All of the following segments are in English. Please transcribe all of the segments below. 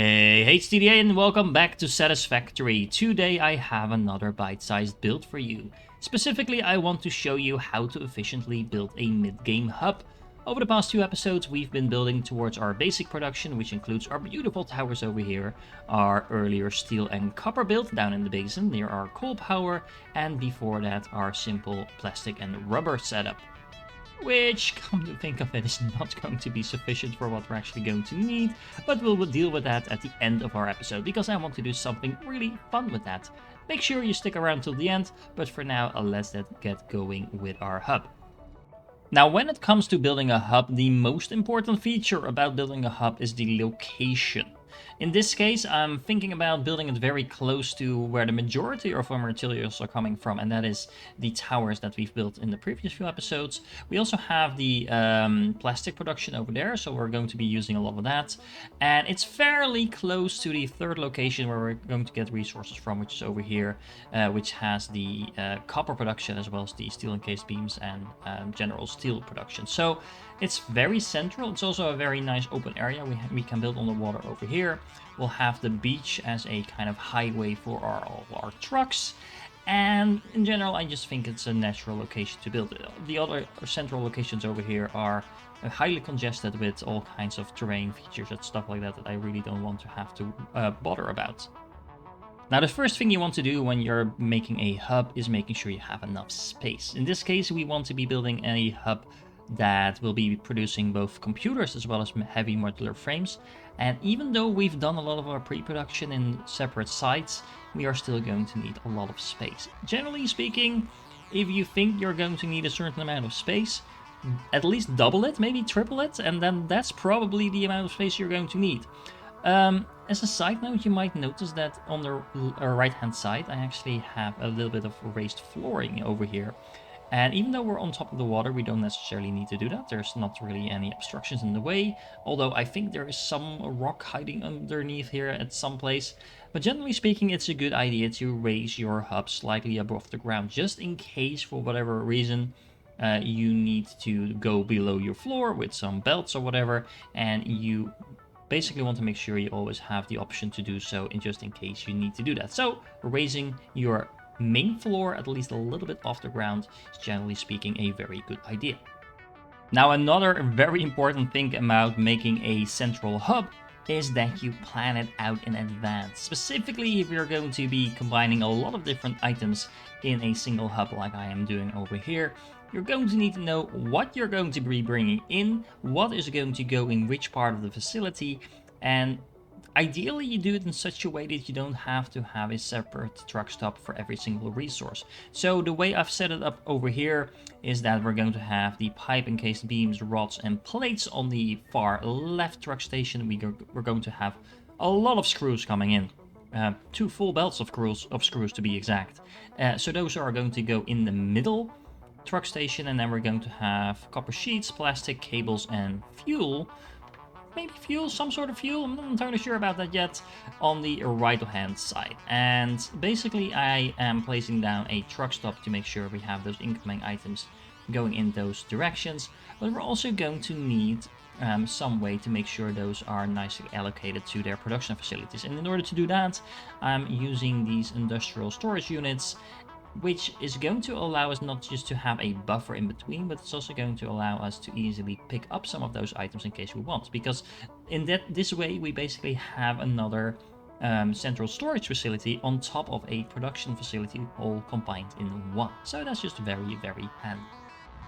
Hey HTDA and welcome back to Satisfactory. Today I have another bite-sized build for you. Specifically, I want to show you how to efficiently build a mid-game hub. Over the past two episodes, we've been building towards our basic production, which includes our beautiful towers over here, our earlier steel and copper build down in the basin near our coal power, and before that our simple plastic and rubber setup. Which, come to think of it, is not going to be sufficient for what we're actually going to need, but we'll deal with that at the end of our episode, because I want to do something really fun with that. Make sure you stick around till the end, but for now, let's get going with our hub. Now, when it comes to building a hub, the most important feature about building a hub is the location. In this case, I'm thinking about building it very close to where the majority of our materials are coming from, and that is the towers that we've built in the previous few episodes. We also have the plastic production over there, so we're going to be using a lot of that. And it's fairly close to the third location where we're going to get resources from, which is over here, which has the copper production as well as the steel encased beams and general steel production. So it's very central. It's also a very nice open area. We can build on the water over here. We'll have the beach as a kind of highway for all our trucks. And in general, I just think it's a natural location to build it. The other central locations over here are highly congested with all kinds of terrain features and stuff like that I really don't want to have to bother about. Now, the first thing you want to do when you're making a hub is making sure you have enough space. In this case, we want to be building a hub that will be producing both computers as well as heavy modular frames. And even though we've done a lot of our pre-production in separate sites, we are still going to need a lot of space. Generally speaking, if you think you're going to need a certain amount of space, at least double it, maybe triple it, and then that's probably the amount of space you're going to need. As a side note, you might notice that on the right hand side I actually have a little bit of raised flooring over here. And even though we're on top of the water, we don't necessarily need to do that. There's not really any obstructions in the way, although I think there is some rock hiding underneath here at some place. But generally speaking, it's a good idea to raise your hub slightly above the ground, just in case for whatever reason you need to go below your floor with some belts or whatever, and you basically want to make sure you always have the option to do so, just in case you need to do that. So raising your main floor at least a little bit off the ground is generally speaking a very good idea. Now, another very important thing about making a central hub is that you plan it out in advance. Specifically, if you're going to be combining a lot of different items in a single hub like I am doing over here, you're going to need to know what you're going to be bringing in, what is going to go in which part of the facility, and ideally, you do it in such a way that you don't have to have a separate truck stop for every single resource. So the way I've set it up over here is that we're going to have the pipe encased beams, rods, and plates on the far left truck station. We're going to have a lot of screws coming in. 2 full belts of screws to be exact. So those are going to go in the middle truck station, and then we're going to have copper sheets, plastic, cables, and fuel. Maybe fuel, some sort of fuel, I'm not entirely sure about that yet, on the right hand side. And basically I am placing down a truck stop to make sure we have those incoming items going in those directions, but we're also going to need some way to make sure those are nicely allocated to their production facilities. And in order to do that, I'm using these industrial storage units, which is going to allow us not just to have a buffer in between, but it's also going to allow us to easily pick up some of those items in case we want. Because in this way, we basically have another central storage facility on top of a production facility, all combined in one. So that's just very, very handy.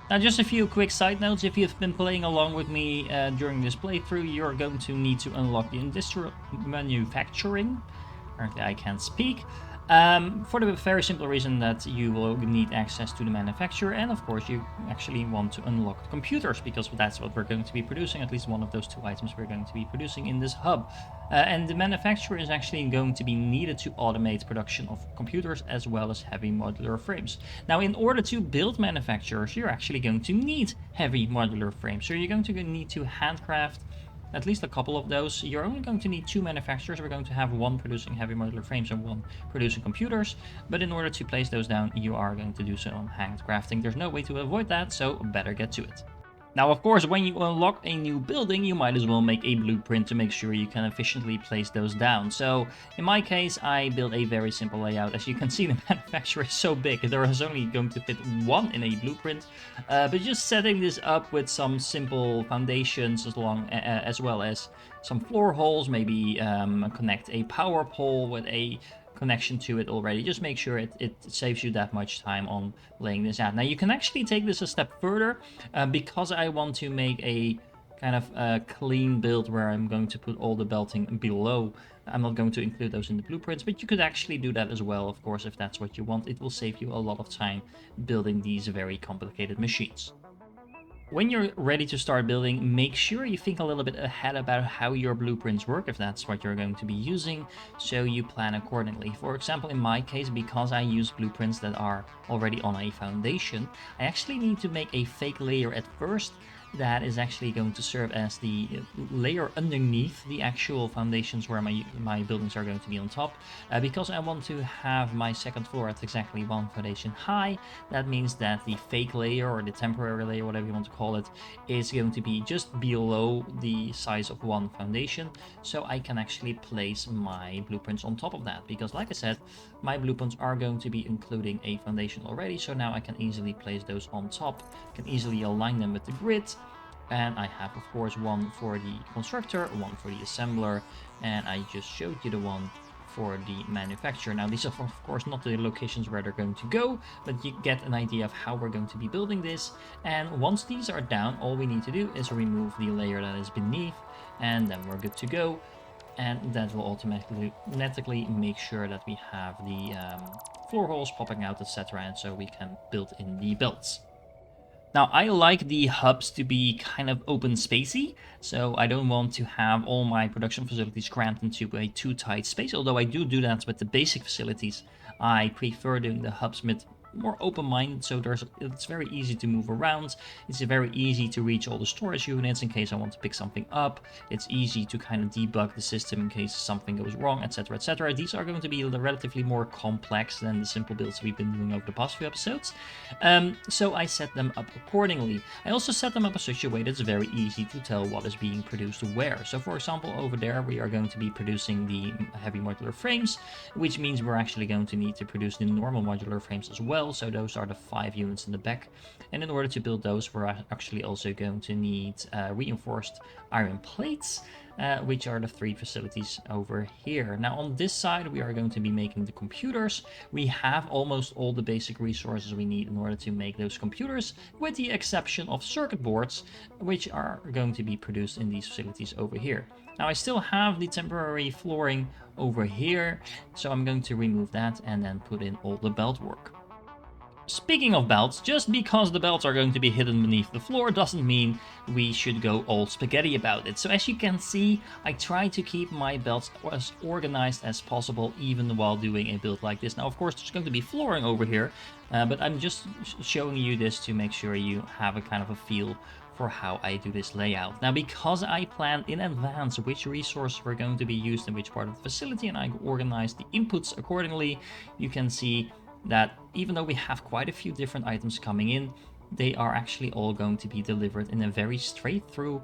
Now, just a few quick side notes. If you've been playing along with me during this playthrough, you're going to need to unlock the industrial manufacturing. Apparently I can't speak. For the very simple reason that you will need access to the manufacturer, and of course you actually want to unlock the computers, because that's what we're going to be producing, at least one of those 2 items we're going to be producing in this hub. And the manufacturer is actually going to be needed to automate production of computers as well as heavy modular frames. Now, in order to build manufacturers, you're actually going to need heavy modular frames, so you're going to need to handcraft at least a couple of those. You're only going to need 2 manufacturers. We're going to have 1 producing heavy modular frames and 1 producing computers. But in order to place those down, you are going to do so on handcrafting. There's no way to avoid that, so better get to it. Now, of course, when you unlock a new building, you might as well make a blueprint to make sure you can efficiently place those down. So, in my case, I built a very simple layout. As you can see, the manufacturer is so big, there is only going to fit one in a blueprint. But just setting this up with some simple foundations as well as some floor holes, maybe connect a power pole with a connection to it already. Just make sure it saves you that much time on laying this out. Now you can actually take this a step further because I want to make a kind of clean build where I'm going to put all the belting below. I'm not going to include those in the blueprints, but you could actually do that as well, of course, if that's what you want. It will save you a lot of time building these very complicated machines. When you're ready to start building, make sure you think a little bit ahead about how your blueprints work if that's what you're going to be using, so you plan accordingly. For example, in my case, because I use blueprints that are already on a foundation, I actually need to make a fake layer at first that is actually going to serve as the layer underneath the actual foundations where my buildings are going to be on top. Because I want to have my second floor at exactly one foundation high, that means that the fake layer or the temporary layer, whatever you want to call it, is going to be just below the size of one foundation, so I can actually place my blueprints on top of that. Because like I said, my blueprints are going to be including a foundation already, so now I can easily place those on top, can easily align them with the grid. And I have, of course, one for the constructor, one for the assembler, and I just showed you the one for the manufacturer. Now, these are, of course, not the locations where they're going to go, but you get an idea of how we're going to be building this. And once these are down, all we need to do is remove the layer that is beneath, and then we're good to go. And that will automatically make sure that we have the floor holes popping out, etc., and so we can build in the belts. Now, I like the hubs to be kind of open spacey, so I don't want to have all my production facilities crammed into a too tight space, although I do that with the basic facilities. I prefer doing the hubs with more open-minded, so it's very easy to move around. It's very easy to reach all the storage units in case I want to pick something up. It's easy to kind of debug the system in case something goes wrong, etc., etc. These are going to be relatively more complex than the simple builds we've been doing over the past few episodes. So I set them up accordingly. I also set them up in such a way that it's very easy to tell what is being produced where. So for example, over there we are going to be producing the heavy modular frames, which means we're actually going to need to produce the normal modular frames as well. So those are the 5 units in the back, and in order to build those, we're actually also going to need reinforced iron plates, which are the 3 facilities over here. Now on this side we are going to be making the computers. We have almost all the basic resources we need in order to make those computers, with the exception of circuit boards, which are going to be produced in these facilities over here. Now I still have the temporary flooring over here, so I'm going to remove that and then put in all the belt work. Speaking of belts, just because the belts are going to be hidden beneath the floor doesn't mean we should go all spaghetti about it. So as you can see, I try to keep my belts as organized as possible even while doing a build like this. Now, of course, there's going to be flooring over here, but I'm just showing you this to make sure you have a kind of a feel for how I do this layout. Now, because I planned in advance which resources were going to be used in which part of the facility, and I organized the inputs accordingly, you can see that even though we have quite a few different items coming in, they are actually all going to be delivered in a very straight through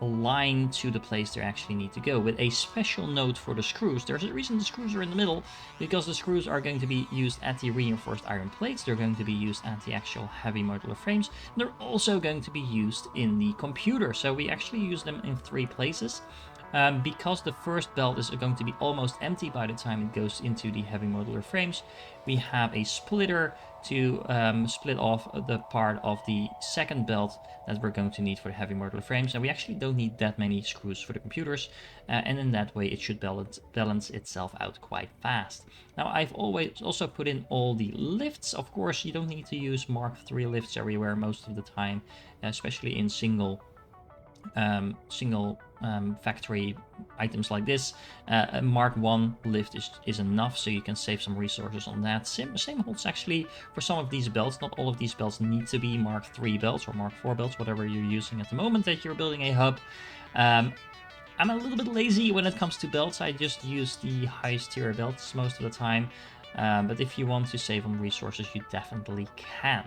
line to the place they actually need to go, with a special note for the screws. There's a reason the screws are in the middle, because the screws are going to be used at the reinforced iron plates, they're going to be used at the actual heavy modular frames, and they're also going to be used in the computer. So we actually use them in 3 places. Because the first belt is going to be almost empty by the time it goes into the heavy modular frames, we have a splitter to split off the part of the second belt that we're going to need for the heavy modular frames, and we actually don't need that many screws for the computers, and in that way it should balance itself out quite fast. Now, I've always also put in all the lifts. Of course, you don't need to use Mark III lifts everywhere most of the time, especially in single factory items like this. A Mark I lift is enough, so you can save some resources on that. Same holds actually for some of these belts. Not all of these belts need to be Mark III belts or Mark IV belts, whatever you're using at the moment that you're building a hub. I'm a little bit lazy when it comes to belts. I just use the highest tier belts most of the time, but if you want to save on resources, you definitely can.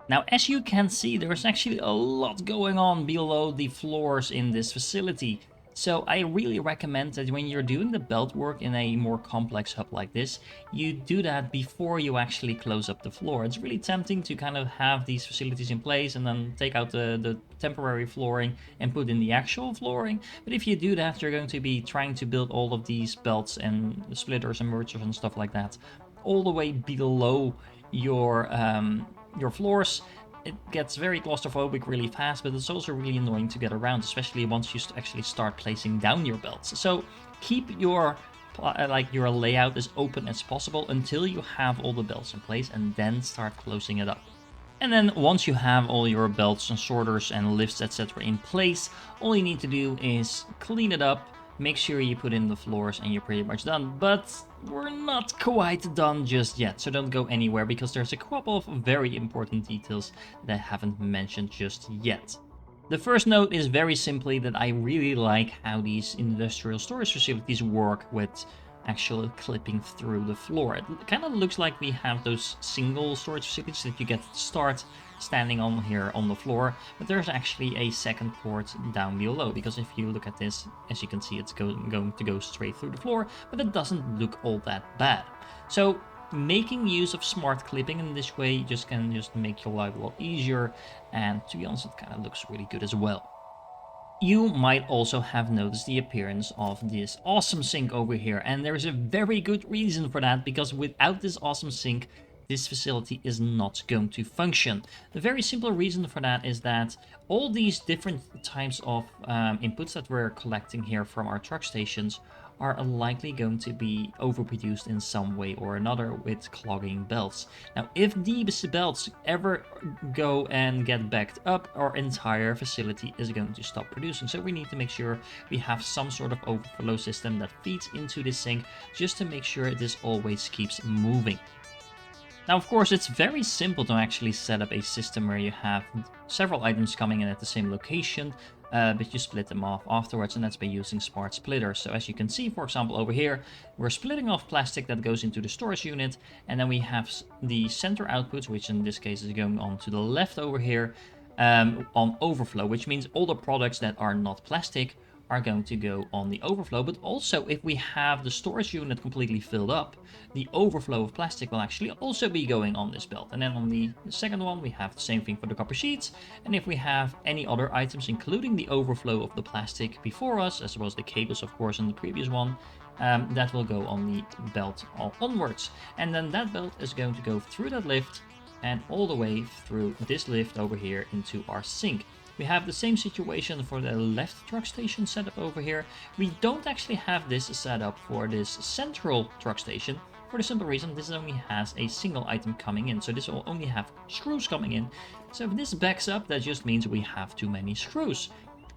Now, as you can see, there's actually a lot going on below the floors in this facility. So I really recommend that when you're doing the belt work in a more complex hub like this, you do that before you actually close up the floor. It's really tempting to kind of have these facilities in place and then take out the temporary flooring and put in the actual flooring. But if you do that, you're going to be trying to build all of these belts and splitters and mergers and stuff like that all the way below your floors. It gets very claustrophobic really fast, but it's also really annoying to get around, especially once you actually start placing down your belts. So keep your your layout as open as possible until you have all the belts in place, and then start closing it up. And then once you have all your belts and sorters and lifts, etc. in place, all you need to do is clean it up, make sure you put in the floors, and you're pretty much done. But we're not quite done just yet, so don't go anywhere, because there's a couple of very important details that I haven't mentioned just yet. The first note is very simply that I really like how these industrial storage facilities work with actually clipping through the floor. It kind of looks like we have those single storage facilities that you get to start standing on here on the floor, but there's actually a second port down below, because if you look at this, as you can see, it's going to go straight through the floor, but it doesn't look all that bad. So making use of smart clipping in this way can make your life a lot easier, and to be honest, it kind of looks really good as well. You might also have noticed the appearance of this awesome sink over here, and there's a very good reason for that, because without this awesome sink, this facility is not going to function. The very simple reason for that is that all these different types of inputs that we're collecting here from our truck stations are likely going to be overproduced in some way or another with clogging belts. Now, if these belts ever go and get backed up, our entire facility is going to stop producing. So we need to make sure we have some sort of overflow system that feeds into this sink, just to make sure this always keeps moving. Now, of course, it's very simple to actually set up a system where you have several items coming in at the same location, but you split them off afterwards, and that's by using smart splitters. So as you can see, for example, over here, we're splitting off plastic that goes into the storage unit, and then we have the center outputs, which in this case is going on to the left over here, on overflow, which means all the products that are not plastic are going to go on the overflow. But also, if we have the storage unit completely filled up, the overflow of plastic will actually also be going on this belt. And then on the second one, we have the same thing for the copper sheets. And if we have any other items, including the overflow of the plastic before us, as well as the cables, of course, in the previous one, that will go on the belt onwards. And then that belt is going to go through that lift and all the way through this lift over here into our sink. We have the same situation for the left truck station setup over here. We don't actually have this set up for this central truck station, for the simple reason this only has a single item coming in. So this will only have screws coming in. So if this backs up, that just means we have too many screws.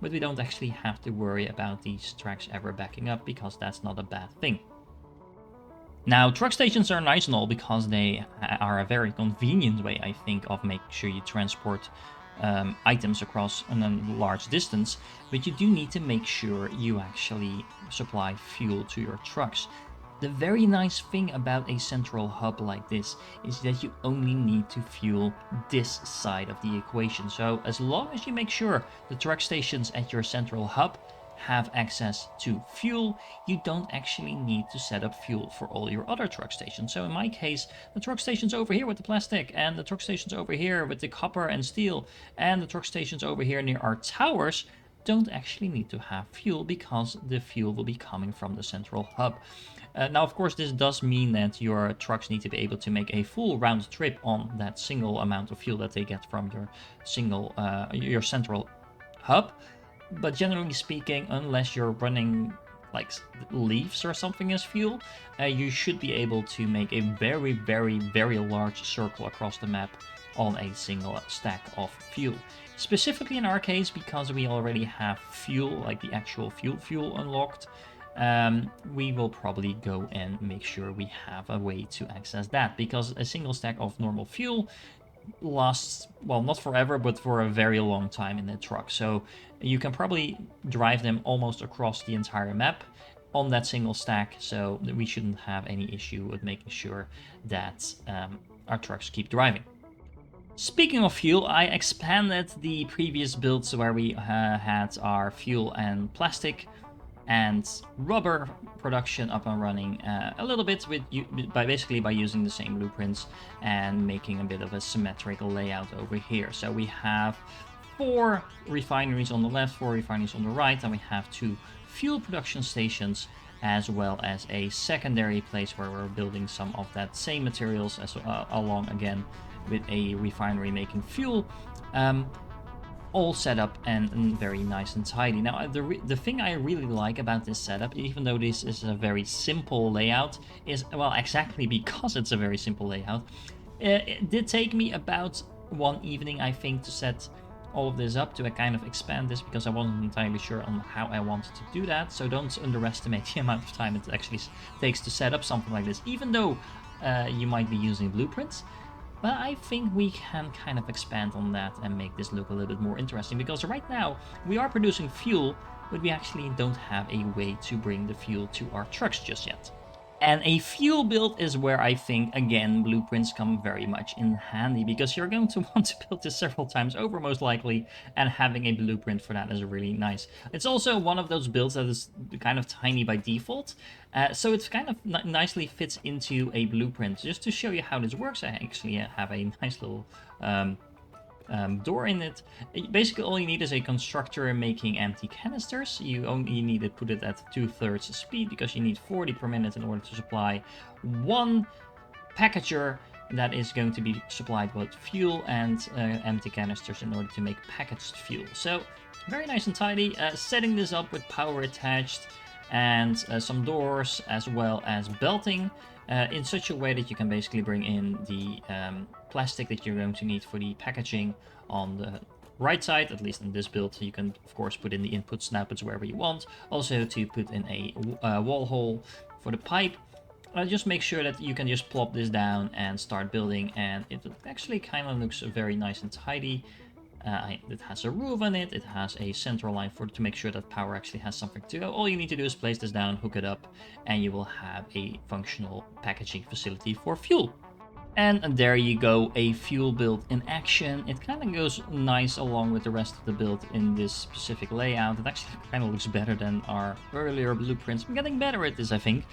But we don't actually have to worry about these tracks ever backing up, because that's not a bad thing. Now, truck stations are nice and all because they are a very convenient way, I think, of making sure you transport items across a large distance, but you do need to make sure you actually supply fuel to your trucks. The very nice thing about a central hub like this is that you only need to fuel this side of the equation. So as long as you make sure the truck stations at your central hub have access to fuel, you don't actually need to set up fuel for all your other truck stations. So in my case, the truck stations over here with the plastic, and the truck stations over here with the copper and steel, and the truck stations over here near our towers don't actually need to have fuel, because the fuel will be coming from the central hub. Now, of course, this does mean that your trucks need to be able to make a full round trip on that single amount of fuel that they get from your central hub. But generally speaking, unless you're running like leaves or something as fuel, you should be able to make a very, very, very large circle across the map on a single stack of fuel. Specifically in our case, because we already have fuel, like the actual fuel unlocked, we will probably go and make sure we have a way to access that, because a single stack of normal fuel lasts, well, not forever, but for a very long time in the truck. So you can probably drive them almost across the entire map on that single stack, so we shouldn't have any issue with making sure that our trucks keep driving. Speaking of fuel, I expanded the previous builds where we had our fuel and plastic and rubber production up and running a little bit by using the same blueprints and making a bit of a symmetrical layout over here. So we have 4 refineries on the left, 4 refineries on the right, and we have 2 fuel production stations, as well as a secondary place where we're building some of that same materials as along again with a refinery making fuel. All set up and very nice and tidy. Now, the thing I really like about this setup, even though this is a very simple layout, is, well, exactly because it's a very simple layout, it did take me about one evening, I think, to set all of this up, to kind of expand this, because I wasn't entirely sure on how I wanted to do that. So don't underestimate the amount of time it actually takes to set up something like this, even though you might be using blueprints. But I think we can kind of expand on that and make this look a little bit more interesting, because right now we are producing fuel, but we actually don't have a way to bring the fuel to our trucks just yet. And a fuel build is where I think, again, blueprints come very much in handy, because you're going to want to build this several times over, most likely, and having a blueprint for that is really nice. It's also one of those builds that is kind of tiny by default, so it's kind of nicely fits into a blueprint. Just to show you how this works, I actually have a nice little door in it. Basically, all you need is a constructor making empty canisters. You only need to put it at 2/3 speed, because you need 40 per minute in order to supply one packager that is going to be supplied with fuel and empty canisters in order to make packaged fuel. So very nice and tidy. Setting this up with power attached and some doors, as well as belting, in such a way that you can basically bring in the plastic that you're going to need for the packaging on the right side. At least in this build, you can of course put in the inputs and outputs wherever you want. Also to put in a wall hole for the pipe. Just make sure that you can just plop this down and start building, and it actually kind of looks very nice and tidy. It has a roof on it, it has a central line to make sure that power actually has something to go. All you need to do is place this down, hook it up, and you will have a functional packaging facility for fuel. And there you go, a fuel build in action. It kind of goes nice along with the rest of the build in this specific layout. It actually kind of looks better than our earlier blueprints. I'm getting better at this, I think.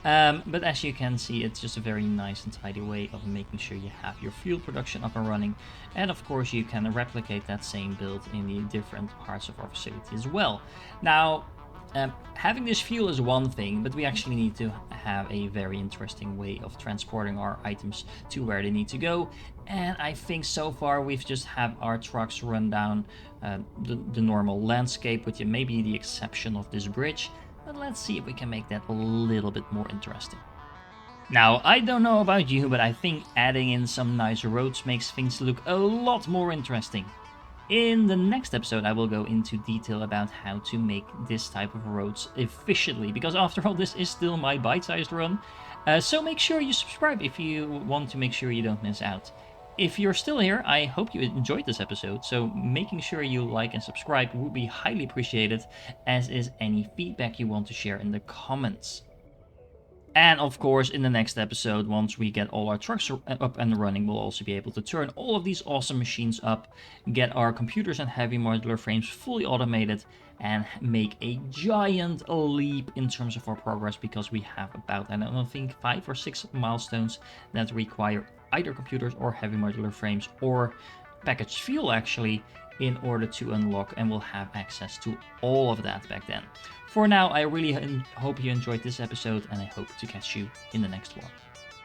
But as you can see, it's just a very nice and tidy way of making sure you have your fuel production up and running. And of course, you can replicate that same build in the different parts of our facility as well. Now, having this fuel is one thing, but we actually need to have a very interesting way of transporting our items to where they need to go. And I think so far we've just have our trucks run down the normal landscape, with maybe the exception of this bridge. But let's see if we can make that a little bit more interesting. Now, I don't know about you, but I think adding in some nice roads makes things look a lot more interesting. In the next episode, I will go into detail about how to make this type of roads efficiently, because after all, this is still my bite-sized run. So make sure you subscribe if you want to make sure you don't miss out. If you're still here, I hope you enjoyed this episode, so making sure you like and subscribe would be highly appreciated, as is any feedback you want to share in the comments. And of course, in the next episode, once we get all our trucks up and running, we'll also be able to turn all of these awesome machines up, get our computers and heavy modular frames fully automated, and make a giant leap in terms of our progress, because we have about, I don't think, 5 or 6 milestones that require either computers or heavy modular frames or packaged fuel actually, in order to unlock, and we'll have access to all of that back then. For now, I really hope you enjoyed this episode, and I hope to catch you in the next one.